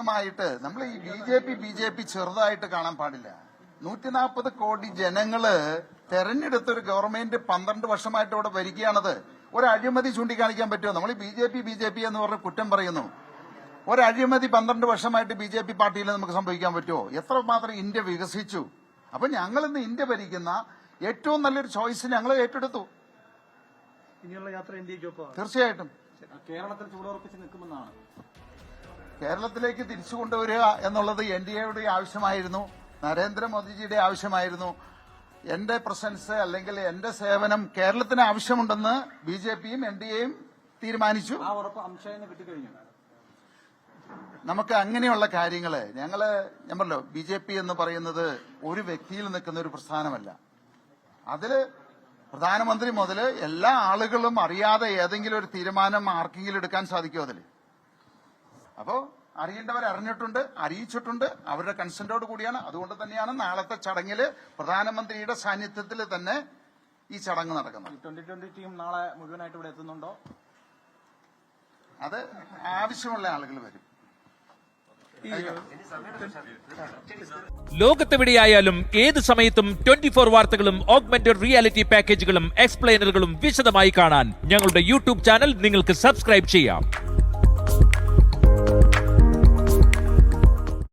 ായിട്ട് നമ്മൾ ഈ B J P ചെറുതായിട്ട് കാണാൻ പാടില്ല. 140 കോടി ജനങ്ങള് തെരഞ്ഞെടുത്തൊരു ഗവൺമെന്റ് 12 വർഷമായിട്ട് ഇവിടെ ഭരിക്കുകയാണത്. ഒരു അഴിമതി ചൂണ്ടിക്കാണിക്കാൻ പറ്റുമോ? നമ്മൾ ബി ജെ പി എന്ന് പറഞ്ഞ കുറ്റം പറയുന്നു. ഒരു അഴിമതി 12 വർഷമായിട്ട് ബി ജെ പി പാർട്ടിയിൽ നമുക്ക് സംഭവിക്കാൻ പറ്റുമോ? എത്രമാത്രം ഇന്ത്യ വികസിച്ചു. അപ്പൊ ഞങ്ങൾ ഇന്ന് ഇന്ത്യ ഭരിക്കുന്ന ഏറ്റവും നല്ലൊരു ചോയ്സ് ഞങ്ങൾ ഏറ്റെടുത്തു. ഇനിയുള്ള യാത്ര ഇന്ത്യക്കൊപ്പം തീർച്ചയായിട്ടും കേരളത്തിൽ ചൂടുറപ്പിച്ച് നിൽക്കുമെന്നാണ്. കേരളത്തിലേക്ക് തിരിച്ചു കൊണ്ടുവരിക എന്നുള്ളത് NDAയുടെ ആവശ്യമായിരുന്നു, നരേന്ദ്രമോദിജിയുടെ ആവശ്യമായിരുന്നു. എന്റെ പ്രസൻസ് അല്ലെങ്കിൽ എന്റെ സേവനം കേരളത്തിന് ആവശ്യമുണ്ടെന്ന് BJPയും NDAയും തീരുമാനിച്ചു. ആ ഉറപ്പ് അംശയെന്ന് കിട്ടിക്കഴിഞ്ഞു. നമുക്ക് അങ്ങനെയുള്ള കാര്യങ്ങള് ഞാൻ പറഞ്ഞല്ലോ, BJP എന്ന് പറയുന്നത് ഒരു വ്യക്തിയിൽ നിൽക്കുന്ന ഒരു പ്രസ്ഥാനമല്ല. അതില് പ്രധാനമന്ത്രി മുതൽ എല്ലാ ആളുകളും അറിയാതെ ഏതെങ്കിലും ഒരു തീരുമാനം ആർക്കെങ്കിലും എടുക്കാൻ സാധിക്കുമോ? അതില് അപ്പോ അറിയേണ്ടവർ അറിഞ്ഞിട്ടുണ്ട്, അറിയിച്ചിട്ടുണ്ട്, അവരുടെ കൺസെന്റോട് കൂടിയാണ്. അതുകൊണ്ട് തന്നെയാണ് നാളത്തെ ചടങ്ങില് പ്രധാനമന്ത്രിയുടെ സാന്നിധ്യത്തിൽ തന്നെ ഈ ചടങ്ങ് നടക്കുന്നത്. 2020 ടീം നാളെ മുഴുവനായിട്ട് ഇവിടെ എത്തുന്നുണ്ടോ? അത് ആവശ്യമുള്ള ആളുകൾ വരും. ലോകത്തെവിടെയായാലും ഏത് സമയത്തും 24 വാർത്തകളും ഓഗ്മെന്റഡ് റിയാലിറ്റി പാക്കേജുകളും എക്സ്പ്ലെയിനറുകളും വിശദമായി കാണാൻ ഞങ്ങളുടെ യൂട്യൂബ് ചാനൽ നിങ്ങൾക്ക് സബ്സ്ക്രൈബ് ചെയ്യാം.